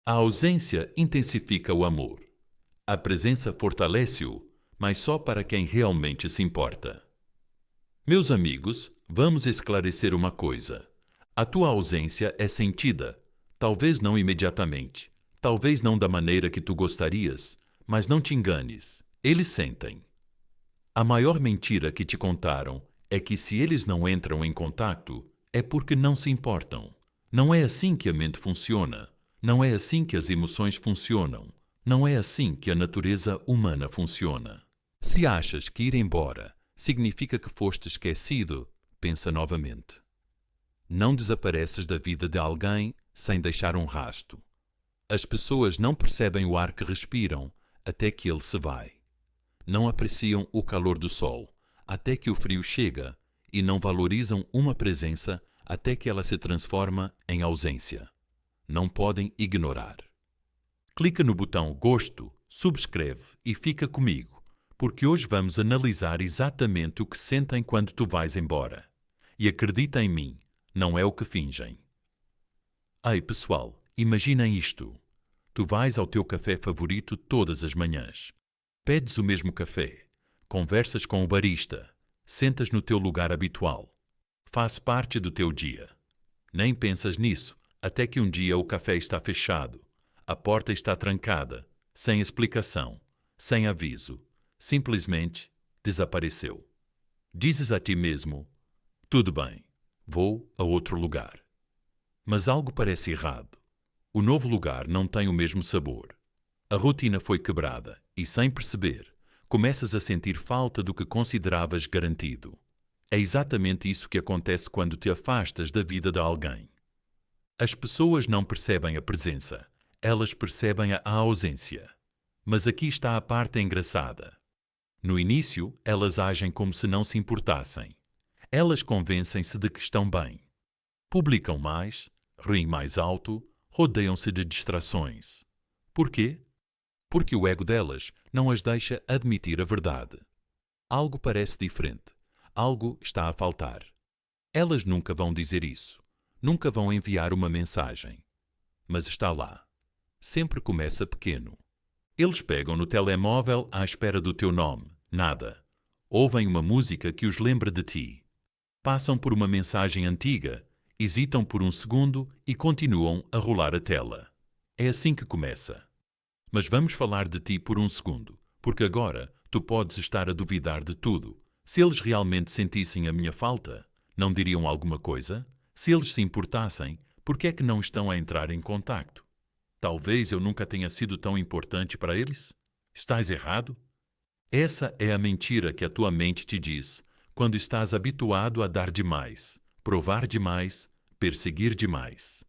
A ausência intensifica o amor. A presença fortalece-o, mas só para quem realmente se importa. Meus amigos, vamos esclarecer uma coisa. A tua ausência é sentida, talvez não imediatamente, talvez não da maneira que tu gostarias, mas não te enganes, eles sentem. A maior mentira que te contaram é que se eles não entram em contato, é porque não se importam. Não é assim que a mente funciona. Não é assim que as emoções funcionam. Não é assim que a natureza humana funciona. Se achas que ir embora significa que foste esquecido, pensa novamente. Não desapareces da vida de alguém sem deixar um rasto. As pessoas não percebem o ar que respiram até que ele se vai. Não apreciam o calor do sol até que o frio chega e não valorizam uma presença até que ela se transforma em ausência. Não podem ignorar. Clica no botão Gosto, subscreve e fica comigo, porque hoje vamos analisar exatamente o que sentem quando tu vais embora. E acredita em mim, não é o que fingem. Ei, pessoal, imaginem isto. Tu vais ao teu café favorito todas as manhãs. Pedes o mesmo café, conversas com o barista, sentas no teu lugar habitual. Faz parte do teu dia. Nem pensas nisso até que um dia o café está fechado, a porta está trancada, sem explicação, sem aviso, simplesmente desapareceu. Dizes a ti mesmo: tudo bem, vou a outro lugar. Mas algo parece errado. O novo lugar não tem o mesmo sabor. A rotina foi quebrada e, sem perceber, começas a sentir falta do que consideravas garantido. É exatamente isso que acontece quando te afastas da vida de alguém. As pessoas não percebem a presença, elas percebem a ausência. Mas aqui está a parte engraçada. No início, elas agem como se não se importassem. Elas convencem-se de que estão bem. Publicam mais, riem mais alto, rodeiam-se de distrações. Por quê? Porque o ego delas não as deixa admitir a verdade. Algo parece diferente. Algo está a faltar. Elas nunca vão dizer isso. Nunca vão enviar uma mensagem. Mas está lá. Sempre começa pequeno. Eles pegam no telemóvel à espera do teu nome. Nada. Ouvem uma música que os lembra de ti. Passam por uma mensagem antiga, hesitam por um segundo e continuam a rolar a tela. É assim que começa. Mas vamos falar de ti por um segundo, porque agora tu podes estar a duvidar de tudo. Se eles realmente sentissem a minha falta, não diriam alguma coisa? Se eles se importassem, por que é que não estão a entrar em contacto? Talvez eu nunca tenha sido tão importante para eles? Estás errado? Essa é a mentira que a tua mente te diz quando estás habituado a dar demais, provar demais, perseguir demais.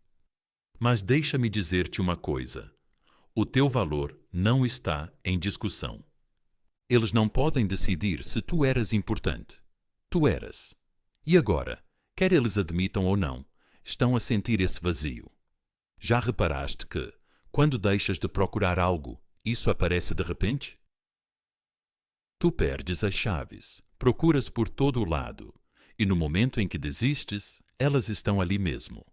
Mas deixa-me dizer-te uma coisa. O teu valor não está em discussão. Eles não podem decidir se tu eras importante. Tu eras. E agora, quer eles admitam ou não, estão a sentir esse vazio. Já reparaste que, quando deixas de procurar algo, isso aparece de repente? Tu perdes as chaves, procuras por todo o lado, e no momento em que desistes, elas estão ali mesmo.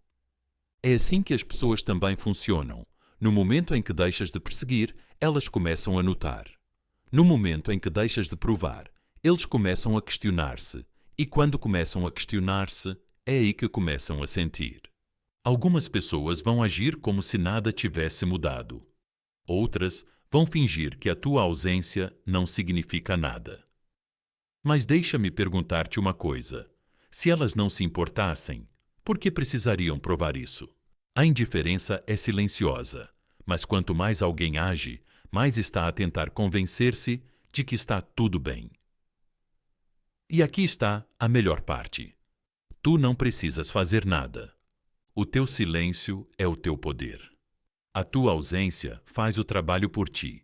É assim que as pessoas também funcionam. No momento em que deixas de perseguir, elas começam a notar. No momento em que deixas de provar, eles começam a questionar-se. E quando começam a questionar-se, é aí que começam a sentir. Algumas pessoas vão agir como se nada tivesse mudado. Outras vão fingir que a tua ausência não significa nada. Mas deixa-me perguntar-te uma coisa. Se elas não se importassem, por que precisariam provar isso? A indiferença é silenciosa, mas quanto mais alguém age, mais está a tentar convencer-se de que está tudo bem. E aqui está a melhor parte. Tu não precisas fazer nada. O teu silêncio é o teu poder. A tua ausência faz o trabalho por ti.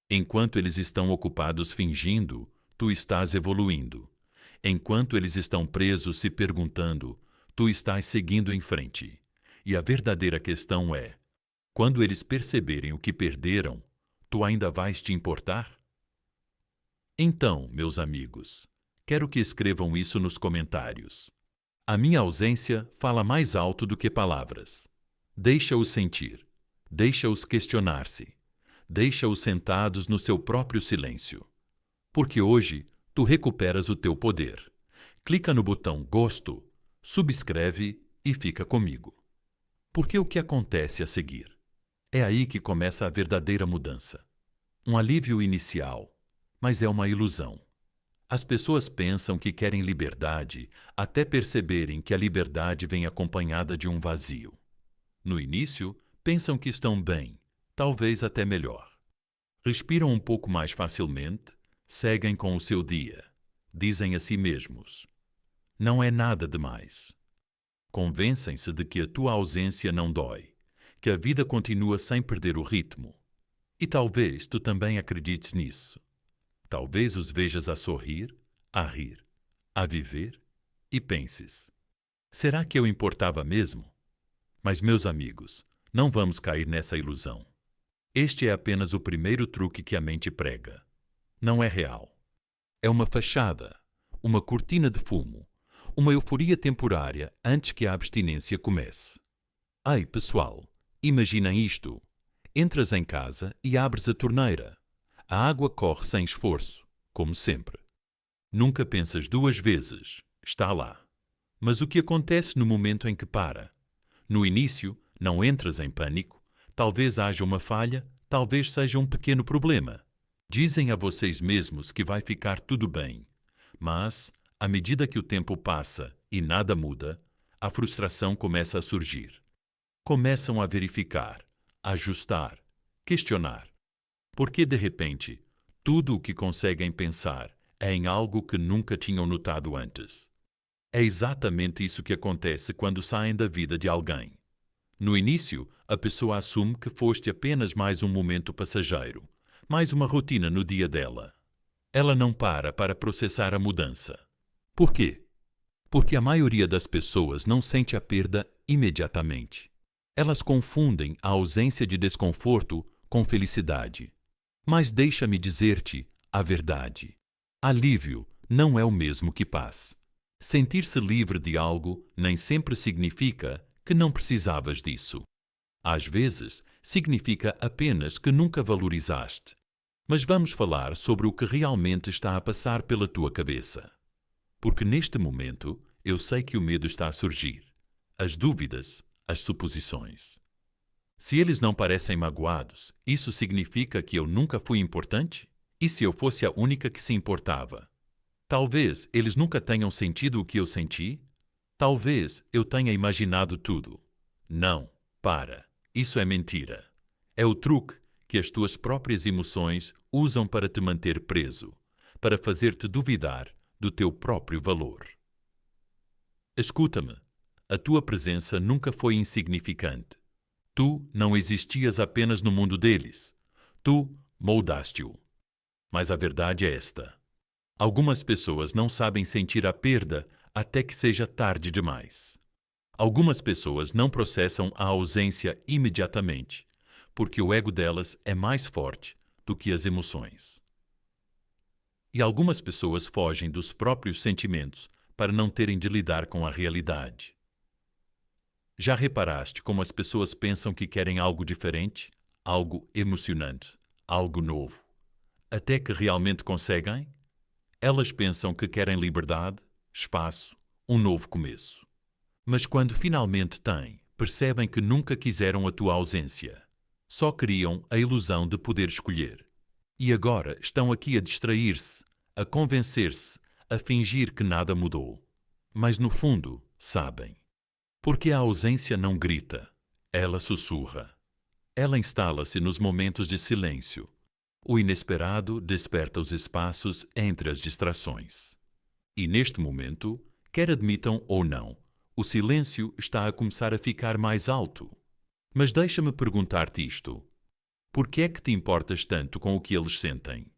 Enquanto eles estão ocupados fingindo, tu estás evoluindo. Enquanto eles estão presos se perguntando, tu estás seguindo em frente. E a verdadeira questão é: quando eles perceberem o que perderam, tu ainda vais te importar? Então, meus amigos, quero que escrevam isso nos comentários. A minha ausência fala mais alto do que palavras. Deixa-o sentir. Deixa-os questionar-se. Deixa-os sentados no seu próprio silêncio. Porque hoje tu recuperas o teu poder. Clica no botão Gosto, subscreve e fica comigo. Porque o que acontece a seguir? É aí que começa a verdadeira mudança. Um alívio inicial, mas é uma ilusão. As pessoas pensam que querem liberdade até perceberem que a liberdade vem acompanhada de um vazio. No início, pensam que estão bem, talvez até melhor. Respiram um pouco mais facilmente, seguem com o seu dia. Dizem a si mesmos: não é nada demais. Convencem-se de que a tua ausência não dói, que a vida continua sem perder o ritmo. E talvez tu também acredites nisso. Talvez os vejas a sorrir, a rir, a viver e penses: será que eu importava mesmo? Mas, meus amigos, não vamos cair nessa ilusão. Este é apenas o primeiro truque que a mente prega. Não é real. É uma fachada, uma cortina de fumo, uma euforia temporária antes que a abstinência comece. Ei, pessoal, imaginem isto. Entras em casa e abres a torneira. A água corre sem esforço, como sempre. Nunca pensas duas vezes. Está lá. Mas o que acontece no momento em que para? No início, não entras em pânico. Talvez haja uma falha, talvez seja um pequeno problema. Dizem a vocês mesmos que vai ficar tudo bem. Mas, à medida que o tempo passa e nada muda, a frustração começa a surgir. Começam a verificar, a ajustar, questionar. Porque, de repente, tudo o que conseguem pensar é em algo que nunca tinham notado antes. É exatamente isso que acontece quando saem da vida de alguém. No início, a pessoa assume que foste apenas mais um momento passageiro, mais uma rotina no dia dela. Ela não para processar a mudança. Por quê? Porque a maioria das pessoas não sente a perda imediatamente. Elas confundem a ausência de desconforto com felicidade. Mas deixa-me dizer-te a verdade. Alívio não é o mesmo que paz. Sentir-se livre de algo nem sempre significa que não precisavas disso. Às vezes, significa apenas que nunca valorizaste. Mas vamos falar sobre o que realmente está a passar pela tua cabeça. Porque neste momento, eu sei que o medo está a surgir. As dúvidas, as suposições. Se eles não parecem magoados, isso significa que eu nunca fui importante? E se eu fosse a única que se importava? Talvez eles nunca tenham sentido o que eu senti? Talvez eu tenha imaginado tudo. Não, para. Isso é mentira. É o truque que as tuas próprias emoções usam para te manter preso, para fazer-te duvidar do teu próprio valor. Escuta-me. A tua presença nunca foi insignificante. Tu não existias apenas no mundo deles. Tu moldaste-o. Mas a verdade é esta. Algumas pessoas não sabem sentir a perda até que seja tarde demais. Algumas pessoas não processam a ausência imediatamente, porque o ego delas é mais forte do que as emoções. E algumas pessoas fogem dos próprios sentimentos para não terem de lidar com a realidade. Já reparaste como as pessoas pensam que querem algo diferente, algo emocionante, algo novo? Até que realmente conseguem? Elas pensam que querem liberdade, espaço, um novo começo. Mas quando finalmente têm, percebem que nunca quiseram a tua ausência. Só queriam a ilusão de poder escolher. E agora estão aqui a distrair-se, a convencer-se, a fingir que nada mudou. Mas no fundo, sabem. Porque a ausência não grita, ela sussurra. Ela instala-se nos momentos de silêncio. O inesperado desperta os espaços entre as distrações. E neste momento, quer admitam ou não, o silêncio está a começar a ficar mais alto. Mas deixa-me perguntar-te isto. Por que é que te importas tanto com o que eles sentem?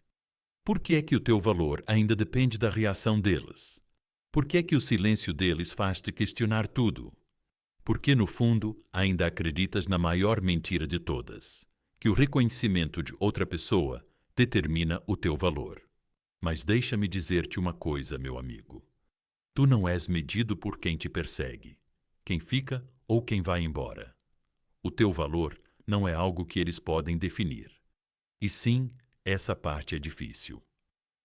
Por que é que o teu valor ainda depende da reação deles? Por que é que o silêncio deles faz-te questionar tudo? Porque, no fundo, ainda acreditas na maior mentira de todas, que o reconhecimento de outra pessoa determina o teu valor. Mas deixa-me dizer-te uma coisa, meu amigo. Tu não és medido por quem te persegue, quem fica ou quem vai embora. O teu valor não é algo que eles podem definir. E sim, essa parte é difícil.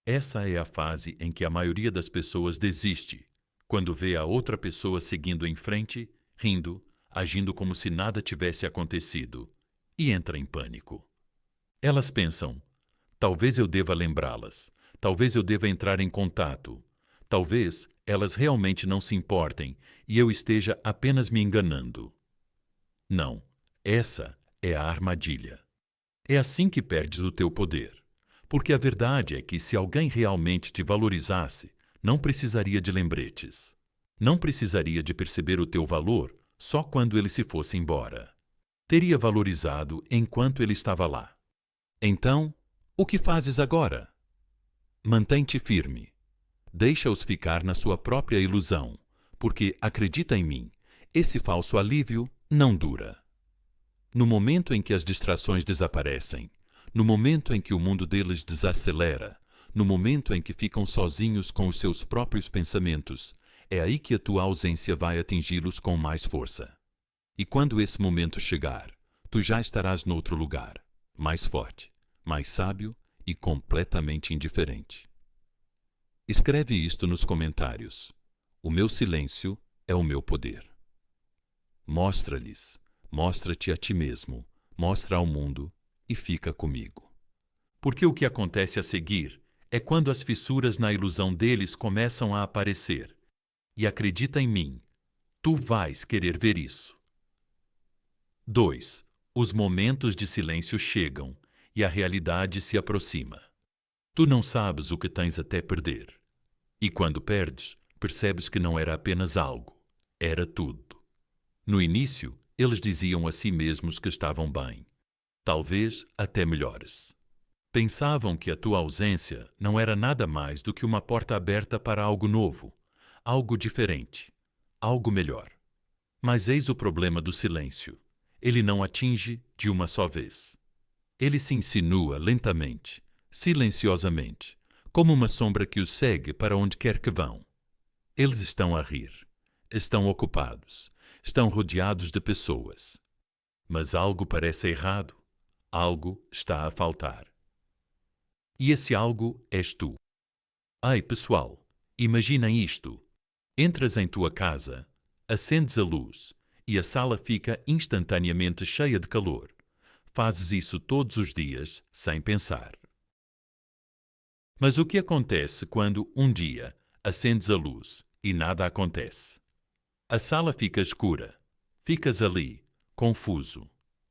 Essa é a fase em que a maioria das pessoas desiste, quando vê a outra pessoa seguindo em frente, rindo, agindo como se nada tivesse acontecido, e entra em pânico. Elas pensam: talvez eu deva lembrá-las, talvez eu deva entrar em contato, talvez elas realmente não se importem e eu esteja apenas me enganando. Não, essa é a armadilha. É assim que perdes o teu poder. Porque a verdade é que se alguém realmente te valorizasse, não precisaria de lembretes. Não precisaria de perceber o teu valor só quando ele se fosse embora. Teria valorizado enquanto ele estava lá. Então, o que fazes agora? Mantém-te firme. Deixa-os ficar na sua própria ilusão, porque, acredita em mim, esse falso alívio não dura. No momento em que as distrações desaparecem, no momento em que o mundo deles desacelera, no momento em que ficam sozinhos com os seus próprios pensamentos, é aí que a tua ausência vai atingi-los com mais força. E quando esse momento chegar, tu já estarás noutro lugar, mais forte, mais sábio e completamente indiferente. Escreve isto nos comentários. O meu silêncio é o meu poder. Mostra-lhes, mostra-te a ti mesmo, mostra ao mundo e fica comigo. Porque o que acontece a seguir é quando as fissuras na ilusão deles começam a aparecer. E acredita em mim, tu vais querer ver isso. 2. Os momentos de silêncio chegam e a realidade se aproxima. Tu não sabes o que tens até perder. E quando perdes, percebes que não era apenas algo, era tudo. No início, eles diziam a si mesmos que estavam bem, talvez até melhores. Pensavam que a tua ausência não era nada mais do que uma porta aberta para algo novo, algo diferente, algo melhor. Mas eis o problema do silêncio. Ele não atinge de uma só vez. Ele se insinua lentamente, silenciosamente, como uma sombra que os segue para onde quer que vão. Eles estão a rir, estão ocupados, estão rodeados de pessoas. Mas algo parece errado, algo está a faltar. E esse algo és tu. Ai, pessoal, imaginem isto. Entras em tua casa, acendes a luz e a sala fica instantaneamente cheia de calor. Fazes isso todos os dias, sem pensar. Mas o que acontece quando, um dia, acendes a luz e nada acontece? A sala fica escura. Ficas ali, confuso.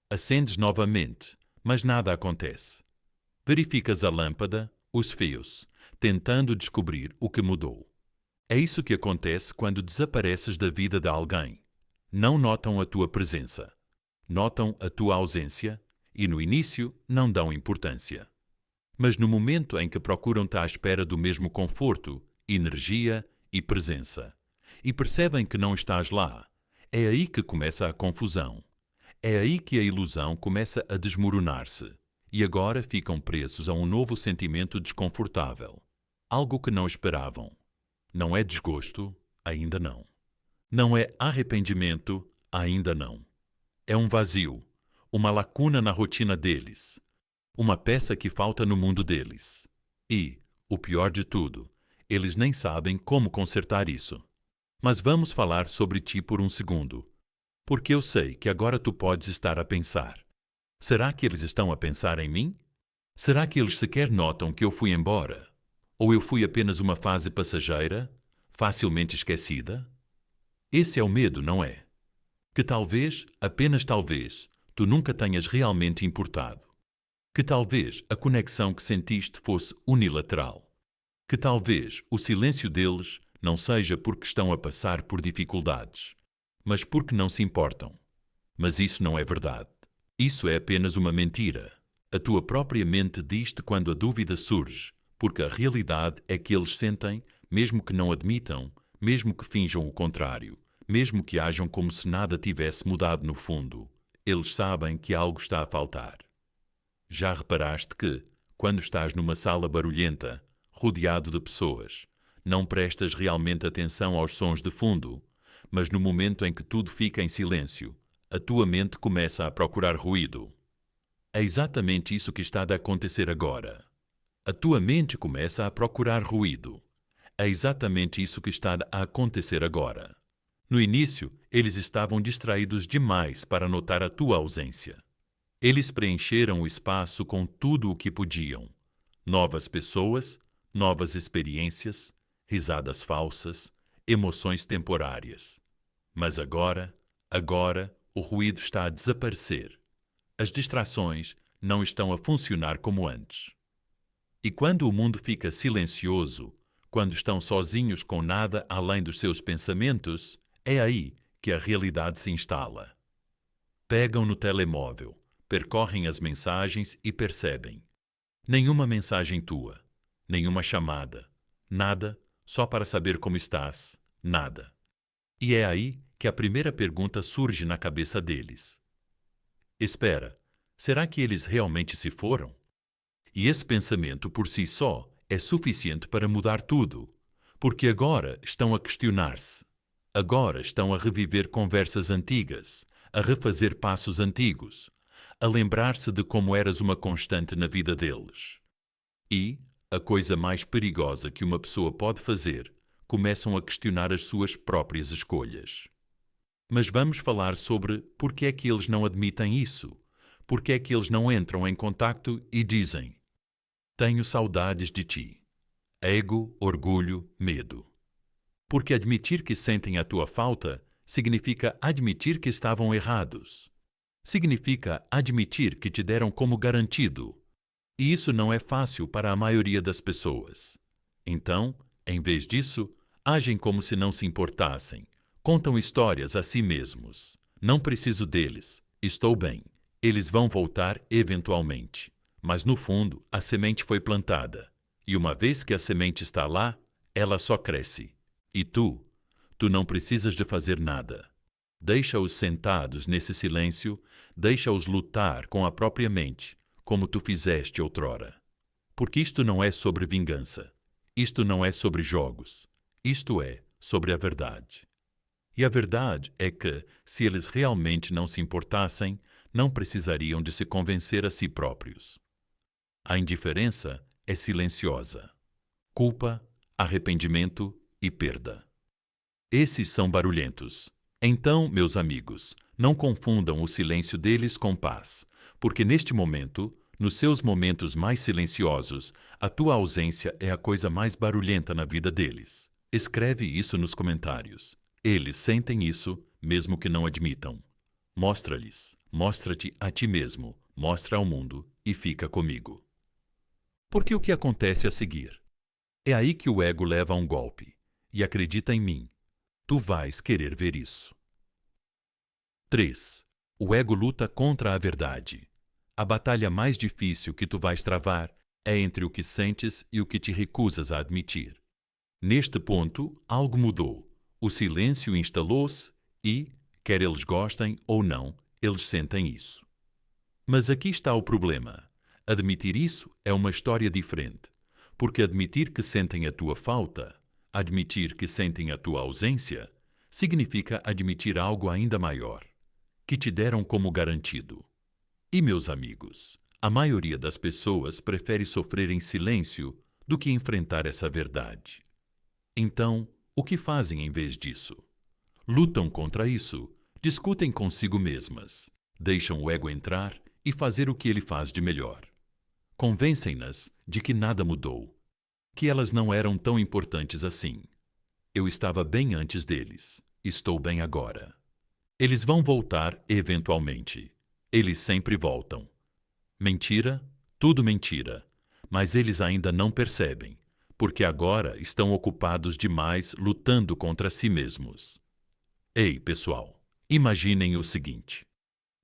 Acendes novamente, mas nada acontece. Verificas a lâmpada, os fios, tentando descobrir o que mudou. É isso que acontece quando desapareces da vida de alguém. Não notam a tua presença. Notam a tua ausência e, no início, não dão importância. Mas no momento em que procuram-te à espera do mesmo conforto, energia e presença, e percebem que não estás lá, é aí que começa a confusão. É aí que a ilusão começa a desmoronar-se, e agora ficam presos a um novo sentimento desconfortável. Algo que não esperavam. Não é desgosto? Ainda não. Não é arrependimento? Ainda não. É um vazio, uma lacuna na rotina deles. Uma peça que falta no mundo deles. E, o pior de tudo, eles nem sabem como consertar isso. Mas vamos falar sobre ti por um segundo. Porque eu sei que agora tu podes estar a pensar. Será que eles estão a pensar em mim? Será que eles sequer notam que eu fui embora? Ou eu fui apenas uma fase passageira, facilmente esquecida? Esse é o medo, não é? Que talvez, apenas talvez, tu nunca tenhas realmente importado. Que talvez a conexão que sentiste fosse unilateral. Que talvez o silêncio deles não seja porque estão a passar por dificuldades, mas porque não se importam. Mas isso não é verdade. Isso é apenas uma mentira. A tua própria mente diz-te quando a dúvida surge, porque a realidade é que eles sentem, mesmo que não admitam, mesmo que finjam o contrário, mesmo que ajam como se nada tivesse mudado no fundo, eles sabem que algo está a faltar. Já reparaste que, quando estás numa sala barulhenta, rodeado de pessoas, não prestas realmente atenção aos sons de fundo, mas no momento em que tudo fica em silêncio, a tua mente começa a procurar ruído. É exatamente isso que está a acontecer agora. A tua mente começa a procurar ruído. É exatamente isso que está a acontecer agora. No início, eles estavam distraídos demais para notar a tua ausência. Eles preencheram o espaço com tudo o que podiam. Novas pessoas, novas experiências, risadas falsas, emoções temporárias. Mas agora, o ruído está a desaparecer. As distrações não estão a funcionar como antes. E quando o mundo fica silencioso, quando estão sozinhos com nada além dos seus pensamentos, é aí que a realidade se instala. Pegam no telemóvel, percorrem as mensagens e percebem. Nenhuma mensagem tua, nenhuma chamada, nada, só para saber como estás, nada. E é aí que a primeira pergunta surge na cabeça deles. Espera, será que eles realmente se foram? E esse pensamento por si só é suficiente para mudar tudo, porque agora estão a questionar-se, agora estão a reviver conversas antigas, a refazer passos antigos, a lembrar-se de como eras uma constante na vida deles. E, a coisa mais perigosa que uma pessoa pode fazer, começam a questionar as suas próprias escolhas. Mas vamos falar sobre por que é que eles não admitem isso, por que é que eles não entram em contacto e dizem: tenho saudades de ti. Ego, orgulho, medo. Porque admitir que sentem a tua falta significa admitir que estavam errados. Significa admitir que te deram como garantido. E isso não é fácil para a maioria das pessoas. Então, em vez disso, agem como se não se importassem. Contam histórias a si mesmos. Não preciso deles. Estou bem. Eles vão voltar eventualmente. Mas no fundo, a semente foi plantada. E uma vez que a semente está lá, ela só cresce. E tu não precisas de fazer nada. Deixa-os sentados nesse silêncio, deixa-os lutar com a própria mente, como tu fizeste outrora. Porque isto não é sobre vingança. Isto não é sobre jogos. Isto é sobre a verdade. E a verdade é que, se eles realmente não se importassem, não precisariam de se convencer a si próprios. A indiferença é silenciosa. Culpa, arrependimento e perda. Esses são barulhentos. Então, meus amigos, não confundam o silêncio deles com paz, porque neste momento, nos seus momentos mais silenciosos, a tua ausência é a coisa mais barulhenta na vida deles. Escreve isso nos comentários. Eles sentem isso, mesmo que não admitam. Mostra-lhes, mostra-te a ti mesmo, mostra ao mundo e fica comigo. Porque o que acontece a seguir? É aí que o ego leva um golpe. E acredita em mim, tu vais querer ver isso. 3. O ego luta contra a verdade. A batalha mais difícil que tu vais travar é entre o que sentes e o que te recusas a admitir. Neste ponto, algo mudou. O silêncio instalou-se e, quer eles gostem ou não, eles sentem isso. Mas aqui está o problema. Admitir isso é uma história diferente, porque admitir que sentem a tua falta, admitir que sentem a tua ausência, significa admitir algo ainda maior, que te deram como garantido. E, meus amigos, a maioria das pessoas prefere sofrer em silêncio do que enfrentar essa verdade. Então, o que fazem em vez disso? Lutam contra isso, discutem consigo mesmas, deixam o ego entrar e fazer o que ele faz de melhor. Convencem-nas de que nada mudou, que elas não eram tão importantes assim. Eu estava bem antes deles, estou bem agora. Eles vão voltar eventualmente. Eles sempre voltam. Mentira, tudo mentira, mas eles ainda não percebem, porque agora estão ocupados demais lutando contra si mesmos. Ei, pessoal, imaginem o seguinte.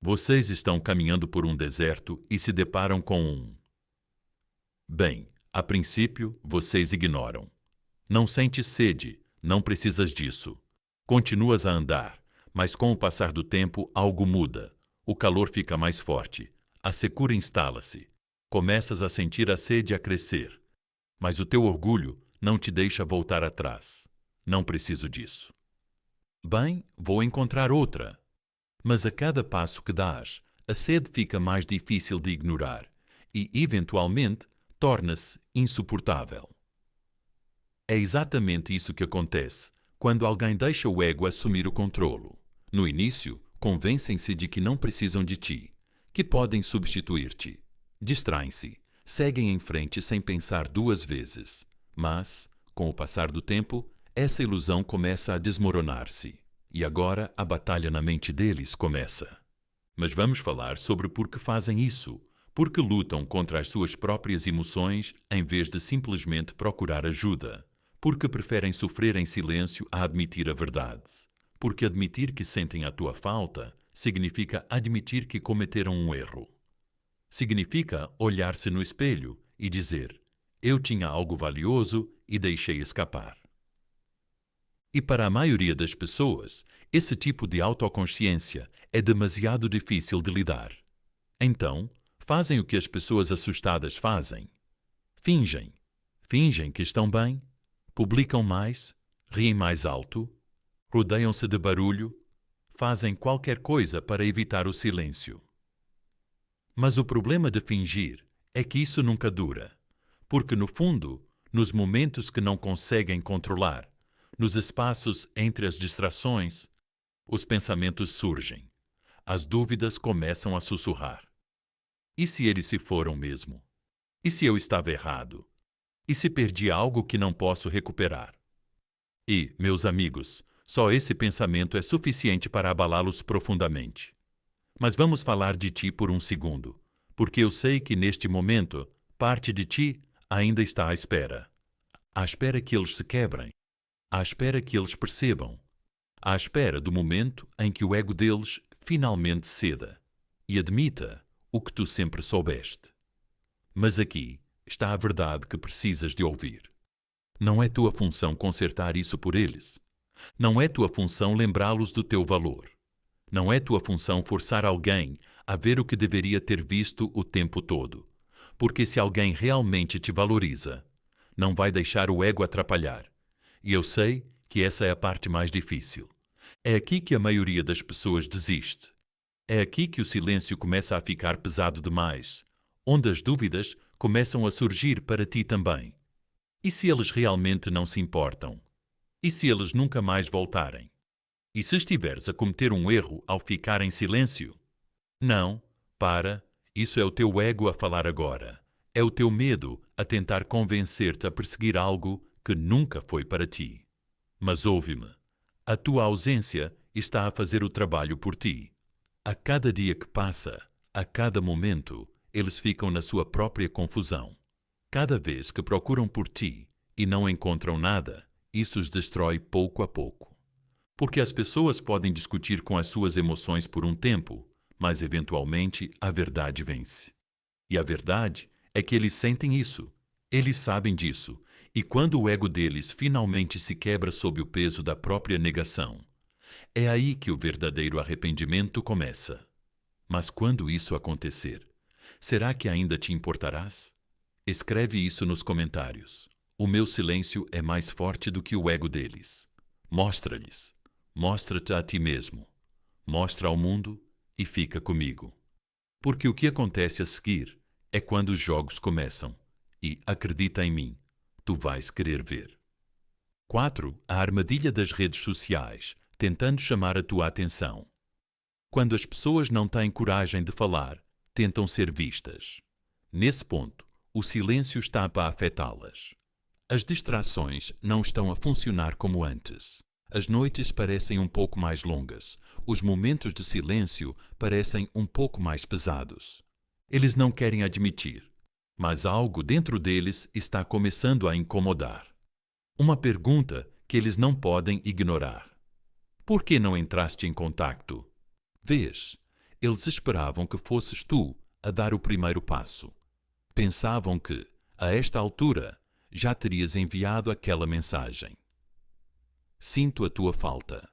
Vocês estão caminhando por um deserto e se deparam com um... Bem, a princípio, vocês ignoram. Não sentes sede, não precisas disso. Continuas a andar, mas com o passar do tempo algo muda. O calor fica mais forte, a secura instala-se. Começas a sentir a sede a crescer, mas o teu orgulho não te deixa voltar atrás. Não preciso disso. Bem, vou encontrar outra. Mas a cada passo que dás, a sede fica mais difícil de ignorar e, eventualmente, torna-se insuportável. É exatamente isso que acontece quando alguém deixa o ego assumir o controlo. No início, convencem-se de que não precisam de ti, que podem substituir-te. Distraem-se, seguem em frente sem pensar duas vezes. Mas, com o passar do tempo, essa ilusão começa a desmoronar-se. E agora a batalha na mente deles começa. Mas vamos falar sobre por que fazem isso, porque lutam contra as suas próprias emoções em vez de simplesmente procurar ajuda, porque preferem sofrer em silêncio a admitir a verdade, porque admitir que sentem a tua falta significa admitir que cometeram um erro. Significa olhar-se no espelho e dizer: eu tinha algo valioso e deixei escapar. E para a maioria das pessoas, esse tipo de autoconsciência é demasiado difícil de lidar. Então, fazem o que as pessoas assustadas fazem. Fingem. Fingem que estão bem, publicam mais, riem mais alto, rodeiam-se de barulho, fazem qualquer coisa para evitar o silêncio. Mas o problema de fingir é que isso nunca dura, porque no fundo, nos momentos que não conseguem controlar, nos espaços entre as distrações, os pensamentos surgem. As dúvidas começam a sussurrar. E se eles se foram mesmo? E se eu estava errado? E se perdi algo que não posso recuperar? E, meus amigos, só esse pensamento é suficiente para abalá-los profundamente. Mas vamos falar de ti por um segundo, porque eu sei que neste momento, parte de ti ainda está à espera. À espera que eles se quebrem. À espera que eles percebam. À espera do momento em que o ego deles finalmente ceda e admita o que tu sempre soubeste. Mas aqui está a verdade que precisas de ouvir. Não é tua função consertar isso por eles. Não é tua função lembrá-los do teu valor. Não é tua função forçar alguém a ver o que deveria ter visto o tempo todo. Porque se alguém realmente te valoriza, não vai deixar o ego atrapalhar. E eu sei que essa é a parte mais difícil. É aqui que a maioria das pessoas desiste. É aqui que o silêncio começa a ficar pesado demais, onde as dúvidas começam a surgir para ti também. E se eles realmente não se importam? E se eles nunca mais voltarem? E se estiveres a cometer um erro ao ficar em silêncio? Não, para, isso é o teu ego a falar agora. É o teu medo a tentar convencer-te a perseguir algo que nunca foi para ti. Mas ouve-me, a tua ausência está a fazer o trabalho por ti. A cada dia que passa, a cada momento, eles ficam na sua própria confusão. Cada vez que procuram por ti e não encontram nada, isso os destrói pouco a pouco. Porque as pessoas podem discutir com as suas emoções por um tempo, mas eventualmente a verdade vence. E a verdade é que eles sentem isso, eles sabem disso, e quando o ego deles finalmente se quebra sob o peso da própria negação, é aí que o verdadeiro arrependimento começa. Mas quando isso acontecer, será que ainda te importarás? Escreve isso nos comentários. O meu silêncio é mais forte do que o ego deles. Mostra-lhes. Mostra-te a ti mesmo. Mostra ao mundo e fica comigo. Porque o que acontece a seguir é quando os jogos começam. E acredita em mim, tu vais querer ver. 4. A armadilha das redes sociais, tentando chamar a tua atenção. Quando as pessoas não têm coragem de falar, tentam ser vistas. Nesse ponto, o silêncio está para afetá-las. As distrações não estão a funcionar como antes. As noites parecem um pouco mais longas. Os momentos de silêncio parecem um pouco mais pesados. Eles não querem admitir, mas algo dentro deles está começando a incomodar. Uma pergunta que eles não podem ignorar. Por que não entraste em contacto? Vês, eles esperavam que fosses tu a dar o primeiro passo. Pensavam que, a esta altura, já terias enviado aquela mensagem. Sinto a tua falta.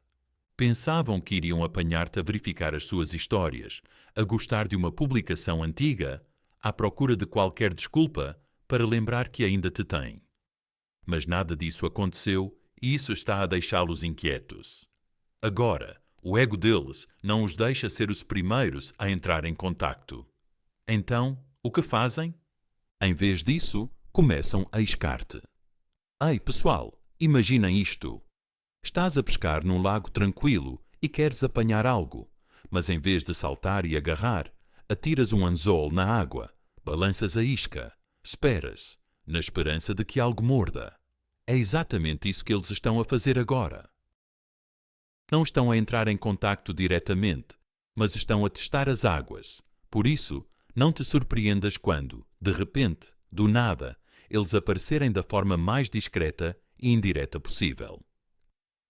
Pensavam que iriam apanhar-te a verificar as suas histórias, a gostar de uma publicação antiga, à procura de qualquer desculpa para lembrar que ainda te têm. Mas nada disso aconteceu e isso está a deixá-los inquietos. Agora, O ego deles não os deixa ser os primeiros a entrar em contacto. Então, o que fazem? Em vez disso, começam a iscar-te. Ei, pessoal, imaginem isto. Estás a pescar num lago tranquilo e queres apanhar algo, mas em vez de saltar e agarrar, atiras um anzol na água, balanças a isca, esperas, na esperança de que algo morda. É exatamente isso que eles estão a fazer agora. Não estão a entrar em contacto diretamente, mas estão a testar as águas. Por isso, não te surpreendas quando, de repente, do nada, eles aparecerem da forma mais discreta e indireta possível.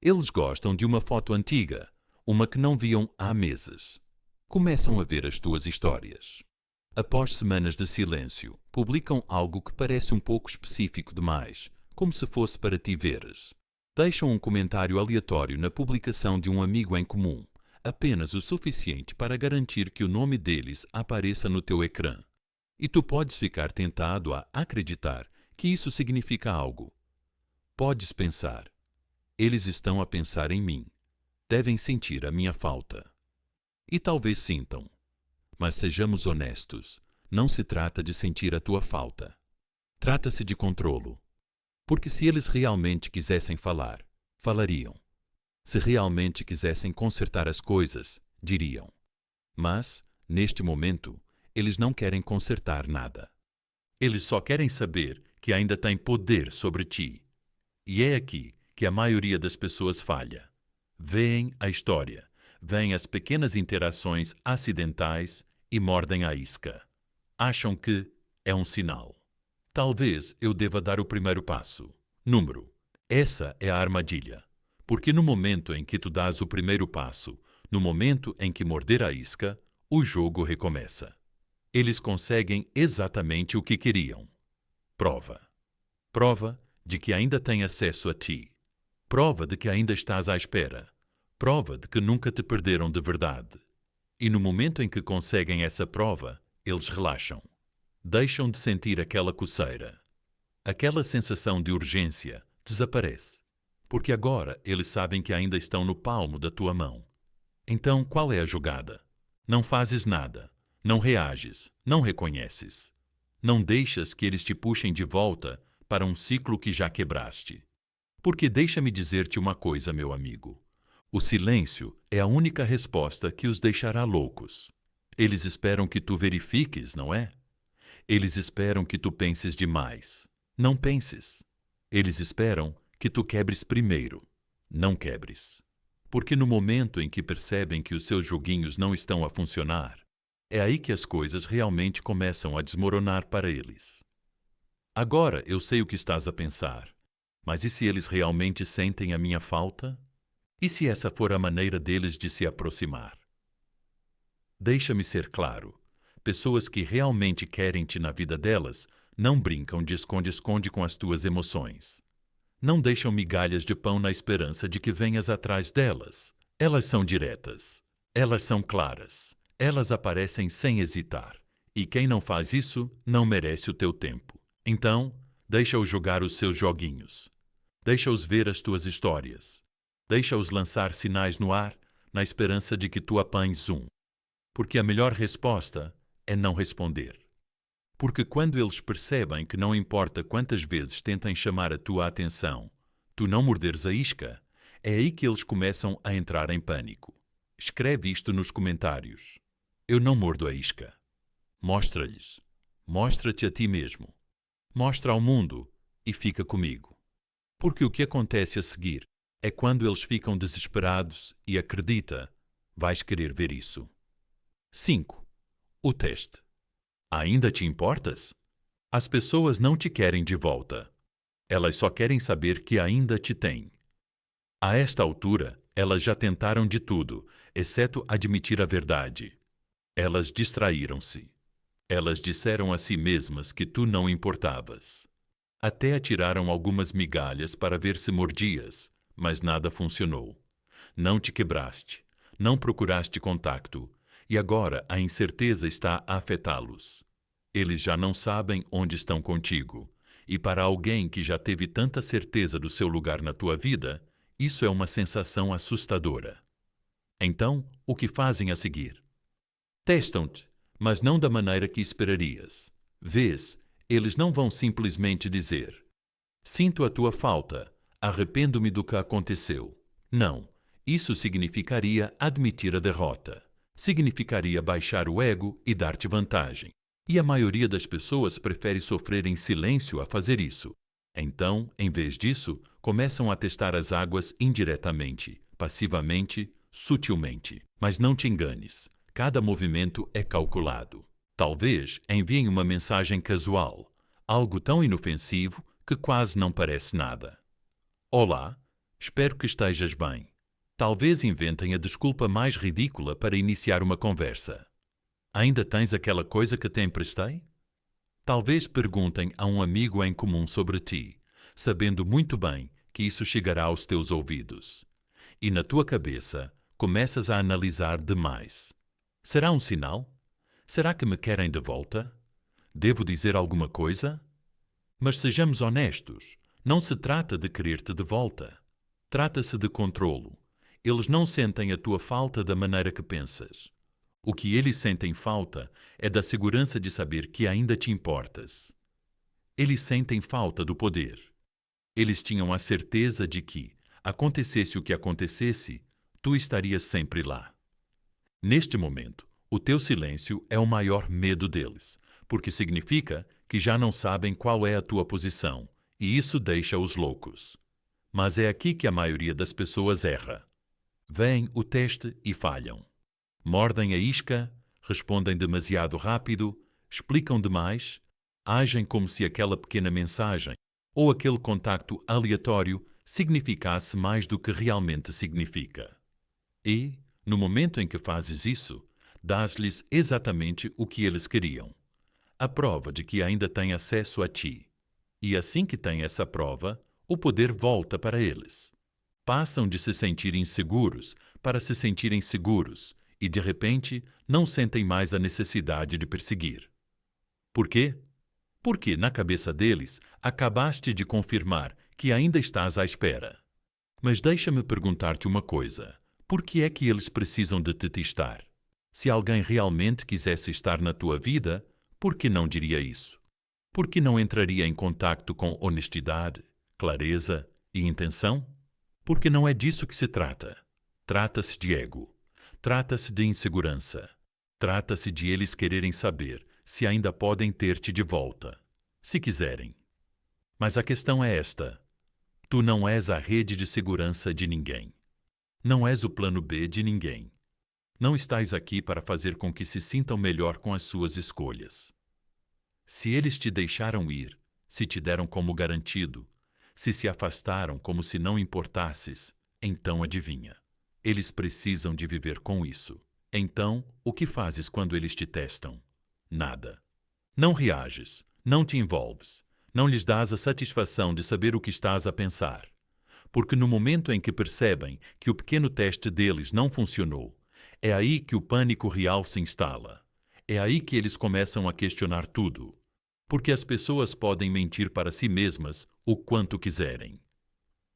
Eles gostam de uma foto antiga, uma que não viam há meses. Começam a ver as tuas histórias. Após semanas de silêncio, publicam algo que parece um pouco específico demais, como se fosse para ti veres. Deixam um comentário aleatório na publicação de um amigo em comum, apenas o suficiente para garantir que o nome deles apareça no teu ecrã. E tu podes ficar tentado a acreditar que isso significa algo. Podes pensar, eles estão a pensar em mim. Devem sentir a minha falta. E talvez sintam. Mas sejamos honestos, não se trata de sentir a tua falta. Trata-se de controlo. Porque se eles realmente quisessem falar, falariam. Se realmente quisessem consertar as coisas, diriam. Mas, neste momento, eles não querem consertar nada. Eles só querem saber que ainda têm poder sobre ti. E é aqui que a maioria das pessoas falha. Veem a história, veem as pequenas interações acidentais e mordem a isca. Acham que é um sinal. Talvez eu deva dar o primeiro passo. Número. Essa é a armadilha. Porque no momento em que tu dás o primeiro passo, no momento em que morder a isca, o jogo recomeça. Eles conseguem exatamente o que queriam. Prova. Prova de que ainda têm acesso a ti. Prova de que ainda estás à espera. Prova de que nunca te perderam de verdade. E no momento em que conseguem essa prova, eles relaxam. Deixam de sentir aquela coceira. Aquela sensação de urgência desaparece. Porque agora eles sabem que ainda estão no palmo da tua mão. Então, qual é a jogada? Não fazes nada. Não reages. Não reconheces. Não deixas que eles te puxem de volta para um ciclo que já quebraste. Porque deixa-me dizer-te uma coisa, meu amigo. O silêncio é a única resposta que os deixará loucos. Eles esperam que tu verifiques, não é? Eles esperam que tu penses demais. Não penses. Eles esperam que tu quebres primeiro. Não quebres. Porque no momento em que percebem que os seus joguinhos não estão a funcionar, é aí que as coisas realmente começam a desmoronar para eles. Agora eu sei o que estás a pensar. Mas e se eles realmente sentem a minha falta? E se essa for a maneira deles de se aproximar? Deixa-me ser claro. Pessoas que realmente querem-te na vida delas não brincam de esconde-esconde com as tuas emoções. Não deixam migalhas de pão na esperança de que venhas atrás delas. Elas são diretas. Elas são claras. Elas aparecem sem hesitar. E quem não faz isso não merece o teu tempo. Então, deixa-os jogar os seus joguinhos. Deixa-os ver as tuas histórias. Deixa-os lançar sinais no ar na esperança de que tu apanhes um. Porque a melhor resposta é não responder. Porque quando eles percebem que não importa quantas vezes tentem chamar a tua atenção, tu não morderes a isca, é aí que eles começam a entrar em pânico. Escreve isto nos comentários. Eu não mordo a isca. Mostra-lhes. Mostra-te a ti mesmo. Mostra ao mundo e fica comigo. Porque o que acontece a seguir é quando eles ficam desesperados e acredita, vais querer ver isso. 5. O teste. Ainda te importas? As pessoas não te querem de volta. Elas só querem saber que ainda te têm. A esta altura, elas já tentaram de tudo, exceto admitir a verdade. Elas distraíram-se. Elas disseram a si mesmas que tu não importavas. Até atiraram algumas migalhas para ver se mordias, mas nada funcionou. Não te quebraste, não procuraste contacto, e agora a incerteza está a afetá-los. Eles já não sabem onde estão contigo, e para alguém que já teve tanta certeza do seu lugar na tua vida, isso é uma sensação assustadora. Então, o que fazem a seguir? Testam-te, mas não da maneira que esperarias. Vês, eles não vão simplesmente dizer: sinto a tua falta, arrependo-me do que aconteceu. Não, isso significaria admitir a derrota. Significaria baixar o ego e dar-te vantagem. E a maioria das pessoas prefere sofrer em silêncio a fazer isso. Então, em vez disso, começam a testar as águas indiretamente, passivamente, sutilmente. Mas não te enganes, cada movimento é calculado. Talvez enviem uma mensagem casual, algo tão inofensivo que quase não parece nada. Olá, espero que estejas bem. Talvez inventem a desculpa mais ridícula para iniciar uma conversa. Ainda tens aquela coisa que te emprestei? Talvez perguntem a um amigo em comum sobre ti, sabendo muito bem que isso chegará aos teus ouvidos. E na tua cabeça começas a analisar demais. Será um sinal? Será que me querem de volta? Devo dizer alguma coisa? Mas sejamos honestos, não se trata de querer-te de volta. Trata-se de controlo. Eles não sentem a tua falta da maneira que pensas. O que eles sentem falta é da segurança de saber que ainda te importas. Eles sentem falta do poder. Eles tinham a certeza de que, acontecesse o que acontecesse, tu estarias sempre lá. Neste momento, o teu silêncio é o maior medo deles, porque significa que já não sabem qual é a tua posição, e isso deixa-os loucos. Mas é aqui que a maioria das pessoas erra. Vêem o teste e falham. Mordem a isca, respondem demasiado rápido, explicam demais, agem como se aquela pequena mensagem ou aquele contacto aleatório significasse mais do que realmente significa. E, no momento em que fazes isso, dás-lhes exatamente o que eles queriam. A prova de que ainda têm acesso a ti. E assim que têm essa prova, o poder volta para eles. Passam de se sentir inseguros para se sentirem seguros e, de repente, não sentem mais a necessidade de perseguir. Por quê? Porque, na cabeça deles, acabaste de confirmar que ainda estás à espera. Mas deixa-me perguntar-te uma coisa. Por que é que eles precisam de te testar? Se alguém realmente quisesse estar na tua vida, por que não diria isso? Por que não entraria em contacto com honestidade, clareza e intenção? Porque não é disso que se trata. Trata-se de ego. Trata-se de insegurança. Trata-se de eles quererem saber se ainda podem ter-te de volta. Se quiserem. Mas a questão é esta. Tu não és a rede de segurança de ninguém. Não és o plano B de ninguém. Não estás aqui para fazer com que se sintam melhor com as suas escolhas. Se eles te deixaram ir, se te deram como garantido, se afastaram como se não importasses, então adivinha. Eles precisam de viver com isso. Então, o que fazes quando eles te testam? Nada. Não reages, não te envolves, não lhes dás a satisfação de saber o que estás a pensar. Porque no momento em que percebem que o pequeno teste deles não funcionou, é aí que o pânico real se instala. É aí que eles começam a questionar tudo. Porque as pessoas podem mentir para si mesmas o quanto quiserem.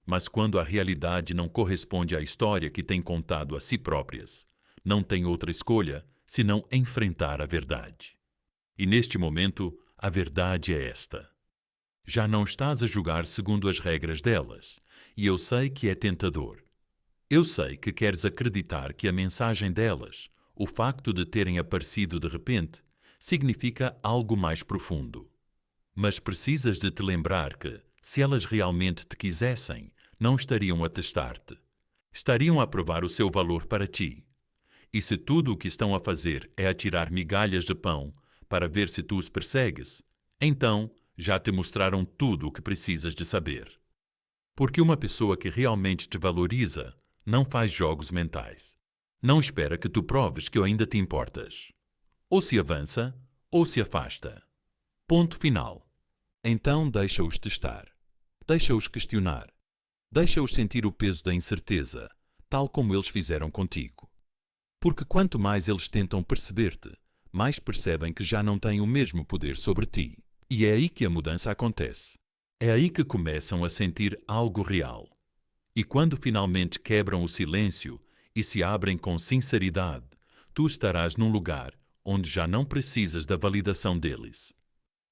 Mas quando a realidade não corresponde à história que têm contado a si próprias, não têm outra escolha senão enfrentar a verdade. E neste momento, a verdade é esta. Já não estás a julgar segundo as regras delas, e eu sei que é tentador. Eu sei que queres acreditar que a mensagem delas, o facto de terem aparecido de repente, significa algo mais profundo. Mas precisas de te lembrar que, se elas realmente te quisessem, não estariam a testar-te. Estariam a provar o seu valor para ti. E se tudo o que estão a fazer é atirar migalhas de pão para ver se tu os persegues, então já te mostraram tudo o que precisas de saber. Porque uma pessoa que realmente te valoriza não faz jogos mentais. Não espera que tu proves que ainda te importas. Ou se avança, ou se afasta. Ponto final. Então deixa-os testar. Deixa-os questionar. Deixa-os sentir o peso da incerteza, tal como eles fizeram contigo. Porque quanto mais eles tentam perceber-te, mais percebem que já não têm o mesmo poder sobre ti. E é aí que a mudança acontece. É aí que começam a sentir algo real. E quando finalmente quebram o silêncio e se abrem com sinceridade, tu estarás num lugar onde já não precisas da validação deles.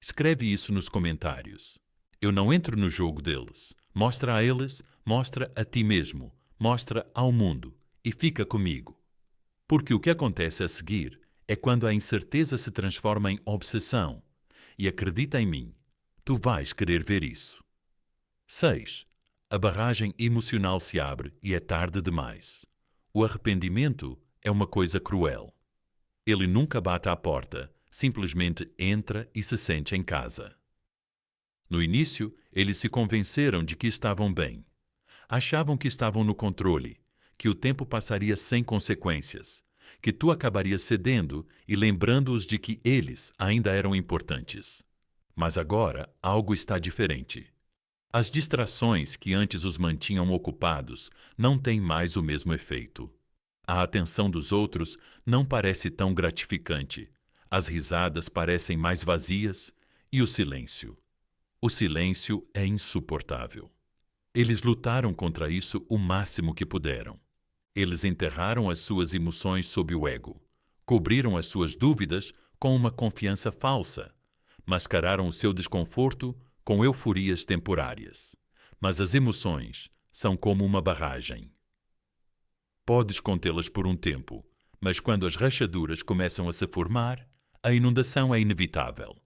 Escreve isso nos comentários. Eu não entro no jogo deles. Mostra a eles, mostra a ti mesmo, mostra ao mundo e fica comigo. Porque o que acontece a seguir é quando a incerteza se transforma em obsessão. E acredita em mim, tu vais querer ver isso. 6. A barragem emocional se abre e é tarde demais. O arrependimento é uma coisa cruel. Ele nunca bate à porta, simplesmente entra e se sente em casa. No início, eles se convenceram de que estavam bem. Achavam que estavam no controle, que o tempo passaria sem consequências, que tu acabarias cedendo e lembrando-os de que eles ainda eram importantes. Mas agora algo está diferente. As distrações que antes os mantinham ocupados não têm mais o mesmo efeito. A atenção dos outros não parece tão gratificante. As risadas parecem mais vazias e o silêncio. O silêncio é insuportável. Eles lutaram contra isso o máximo que puderam. Eles enterraram as suas emoções sob o ego, cobriram as suas dúvidas com uma confiança falsa, mascararam o seu desconforto com euforias temporárias. Mas as emoções são como uma barragem. Podes contê-las por um tempo, mas quando as rachaduras começam a se formar, a inundação é inevitável.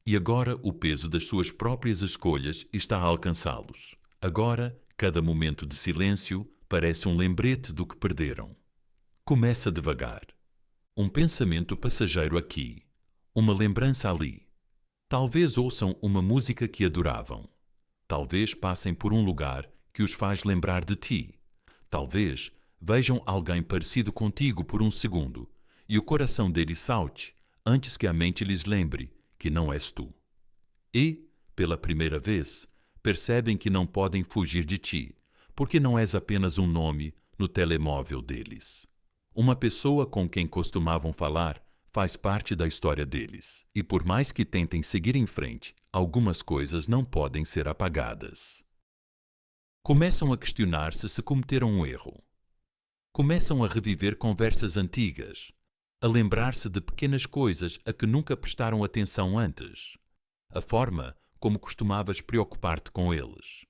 E agora o peso das suas próprias escolhas está a alcançá-los. Agora, cada momento de silêncio parece um lembrete do que perderam. Começa devagar. Um pensamento passageiro aqui, uma lembrança ali. Talvez ouçam uma música que adoravam. Talvez passem por um lugar que os faz lembrar de ti. Talvez vejam alguém parecido contigo por um segundo e o coração deles salte antes que a mente lhes lembre que não és tu. E, pela primeira vez, percebem que não podem fugir de ti, porque não és apenas um nome no telemóvel deles. Uma pessoa com quem costumavam falar faz parte da história deles, e por mais que tentem seguir em frente, algumas coisas não podem ser apagadas. Começam a questionar-se se cometeram um erro. Começam a reviver conversas antigas, a lembrar-se de pequenas coisas a que nunca prestaram atenção antes. A forma como costumavas preocupar-te com eles.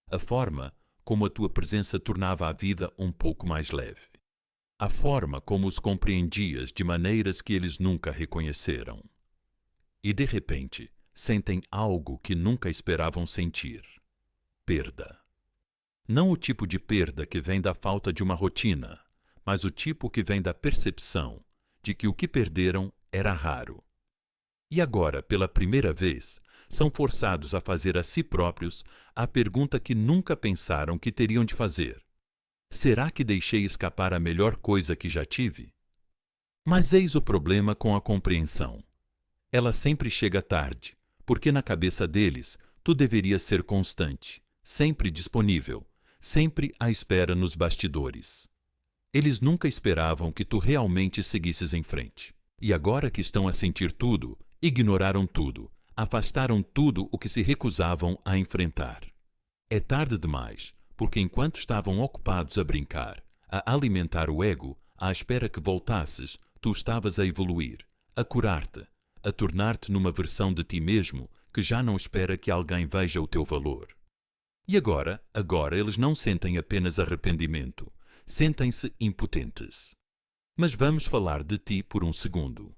A forma como a tua presença tornava a vida um pouco mais leve. A forma como os compreendias de maneiras que eles nunca reconheceram. E de repente, sentem algo que nunca esperavam sentir. Perda. Não o tipo de perda que vem da falta de uma rotina, mas o tipo que vem da percepção de que o que perderam era raro. E agora, pela primeira vez, são forçados a fazer a si próprios a pergunta que nunca pensaram que teriam de fazer. Será que deixei escapar a melhor coisa que já tive? Mas eis o problema com a compreensão. Ela sempre chega tarde, porque na cabeça deles tu deverias ser constante, sempre disponível, sempre à espera nos bastidores. Eles nunca esperavam que tu realmente seguisses em frente. E agora que estão a sentir tudo, ignoraram tudo, afastaram tudo o que se recusavam a enfrentar. É tarde demais, porque enquanto estavam ocupados a brincar, a alimentar o ego, à espera que voltasses, tu estavas a evoluir, a curar-te, a tornar-te numa versão de ti mesmo que já não espera que alguém veja o teu valor. E agora eles não sentem apenas arrependimento, sentem-se impotentes. Mas vamos falar de ti por um segundo,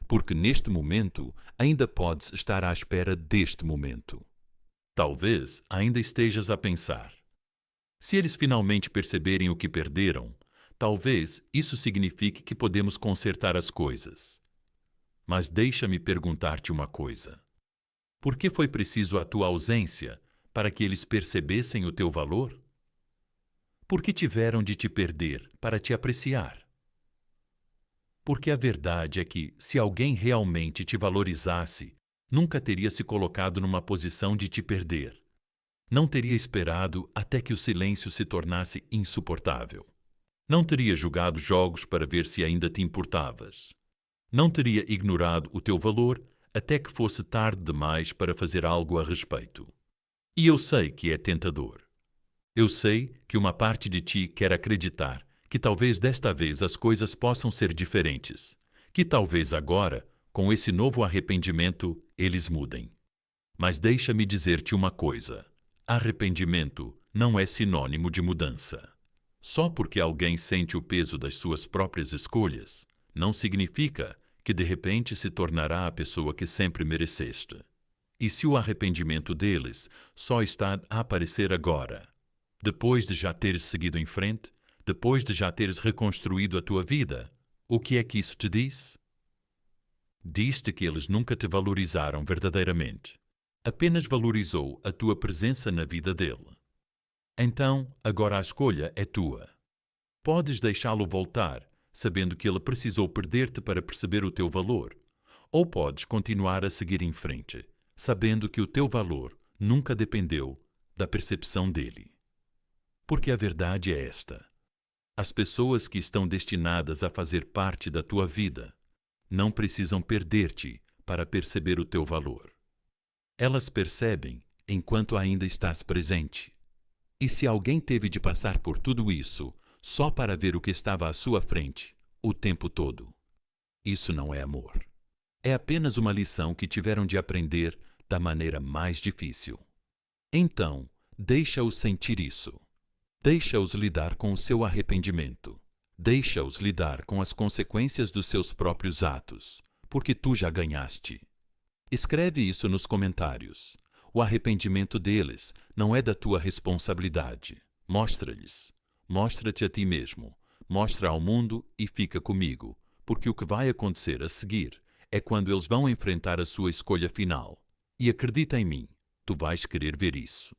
porque neste momento ainda podes estar à espera deste momento. Talvez ainda estejas a pensar. Se eles finalmente perceberem o que perderam, talvez isso signifique que podemos consertar as coisas. Mas deixa-me perguntar-te uma coisa. Por que foi preciso a tua ausência para que eles percebessem o teu valor? Por que tiveram de te perder para te apreciar? Porque a verdade é que, se alguém realmente te valorizasse, nunca teria se colocado numa posição de te perder. Não teria esperado até que o silêncio se tornasse insuportável. Não teria jogado jogos para ver se ainda te importavas. Não teria ignorado o teu valor até que fosse tarde demais para fazer algo a respeito. E eu sei que é tentador. Eu sei que uma parte de ti quer acreditar que talvez desta vez as coisas possam ser diferentes, que talvez agora, com esse novo arrependimento, eles mudem. Mas deixa-me dizer-te uma coisa: arrependimento não é sinônimo de mudança. Só porque alguém sente o peso das suas próprias escolhas, não significa que de repente se tornará a pessoa que sempre mereceste. E se o arrependimento deles só está a aparecer agora, depois de já teres seguido em frente, depois de já teres reconstruído a tua vida, o que é que isso te diz? Diz-te que eles nunca te valorizaram verdadeiramente. Apenas valorizou a tua presença na vida dele. Então, agora a escolha é tua. Podes deixá-lo voltar, sabendo que ele precisou perder-te para perceber o teu valor, ou podes continuar a seguir em frente, sabendo que o teu valor nunca dependeu da percepção dele. Porque a verdade é esta: as pessoas que estão destinadas a fazer parte da tua vida não precisam perder-te para perceber o teu valor. Elas percebem enquanto ainda estás presente. E se alguém teve de passar por tudo isso só para ver o que estava à sua frente o tempo todo, isso não é amor. É apenas uma lição que tiveram de aprender da maneira mais difícil. Então, deixa-os sentir isso. Deixa-os lidar com o seu arrependimento. Deixa-os lidar com as consequências dos seus próprios atos, porque tu já ganhaste. Escreve isso nos comentários. O arrependimento deles não é da tua responsabilidade. Mostra-lhes. Mostra-te a ti mesmo. Mostra ao mundo e fica comigo, porque o que vai acontecer a seguir é quando eles vão enfrentar a sua escolha final. E acredita em mim, tu vais querer ver isso.